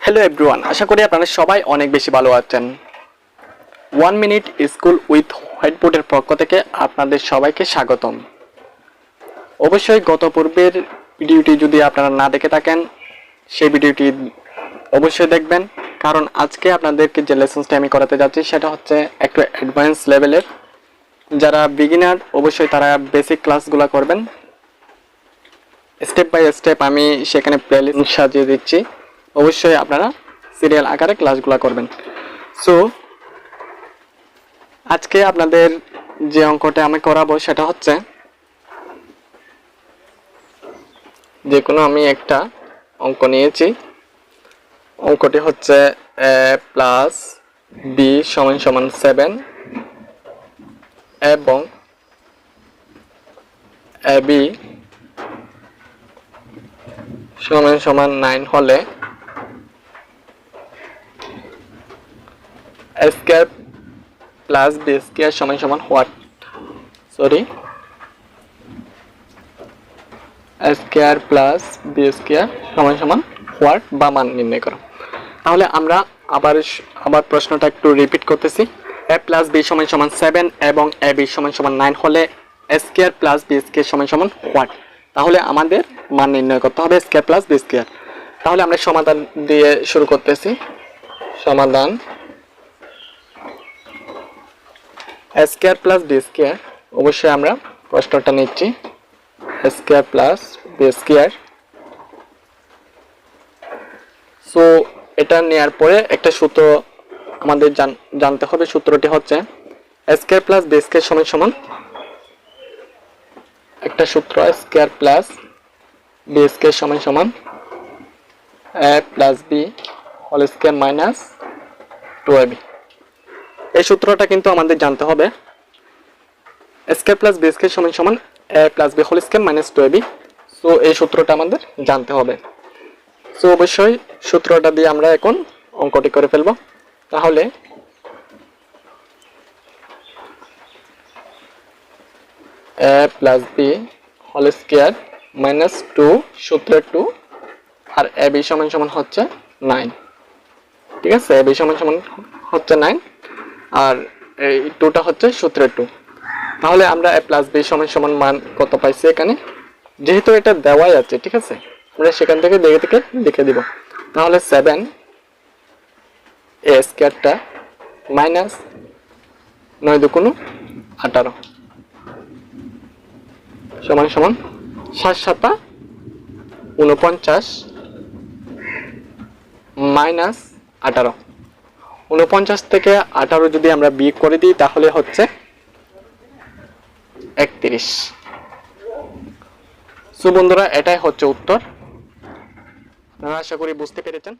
Hello everyone, আশা করি আপনারা সবাই অনেক বেশি ভালো আছেন। 1 মিনিট স্কুল উইথ হোয়াইটবোর্ডের পক্ষ থেকে আপনাদের সবাইকে স্বাগতম। অবশ্যই গত পূর্বের ভিডিওটি যদি আপনারা না দেখে থাকেন, সেই ভিডিওটি অবশ্যই দেখবেন, কারণ আজকে আপনাদেরকে যে লেসনসটা আমি করাতে যাচ্ছি সেটা হচ্ছে একটু অ্যাডভান্স লেভেলের। যারা বিগিনার অবশ্যই তারা বেসিক ক্লাসগুলো করবেন। স্টেপ বাই স্টেপ আমি সেখানে প্লেলিস্ট সাজিয়ে দিচ্ছি, অবশ্যই আপনারা সিরিয়াল আকারে ক্লাসগুলো করবেন। সো আজকে আপনাদের যে অঙ্কটা আমি করাবো সেটা হচ্ছে, যে কোনো আমি একটা অঙ্ক নিয়েছি। অঙ্কটি হচ্ছে a প্লাস বি সমান সমান 7 এবং এ বি সমান সমান 9 হলে a square plus B square সমান সমান what? a square plus B square সমান সমান হোয়াট বা মান নির্ণয় করো। তাহলে আমরা আবার প্রশ্নটা একটু রিপিট করতেছি। a প্লাস বি সমান সমান 7 এবং এ বি সমান সমান 9 হলে a square plus B square সমান সমান হোয়াট? তাহলে আমাদের মান নির্ণয় করতে হবে স্কয়ার প্লাস বি স্কয়ার। তাহলে আমরা সমাধান দিয়ে শুরু করতেছি। সমাধান a square plus B square, অবশ্যই আমরা প্রশ্নটা নিচ্ছি a square plus B square. So এটা নেওয়ার পরে একটা সূত্র আমাদের জানতে হবে। সূত্রটি হচ্ছে a square plus B square সমান সমান, একটা সূত্র a square plus B square সমান সমান a plus B whole square minus 2ab। এই সূত্রটা কিন্তু আমাদের জানতে হবে। a square plus B square সমান সমান a plus B whole square minus 2ab। So এই সূত্রটা আমাদের জানতে হবে। সো অবশ্যই সূত্রটা দিয়ে আমরা এখন অঙ্কটি করে ফেলব। তাহলে a plus B whole square minus 2 সূত্রের 2 আর a b সমান সমান হচ্ছে 9। ঠিক আছে, a b সমান সমান হচ্ছে 9 আর এই 2টা হচ্ছে সূত্রের 2। তাহলে আমরা a প্লাস বি সমান সমান মান কত পাইছি এখানে, যেহেতু এটা দেওয়াই আছে, ঠিক আছে, আমরা সেখান থেকে দেখে লিখে দিব। তাহলে 7 a স্কয়ারটা মাইনাস 9 দুগুণ 18 সমান সমান 7 7 49 মাইনাস 18। 49 থেকে 18 যদি আমরা বিয়োগ করে দিই তাহলে হচ্ছে 31। সো বন্ধুরা, এটাই হচ্ছে উত্তর। আপনারা আশা করি বুঝতে পেরেছেন।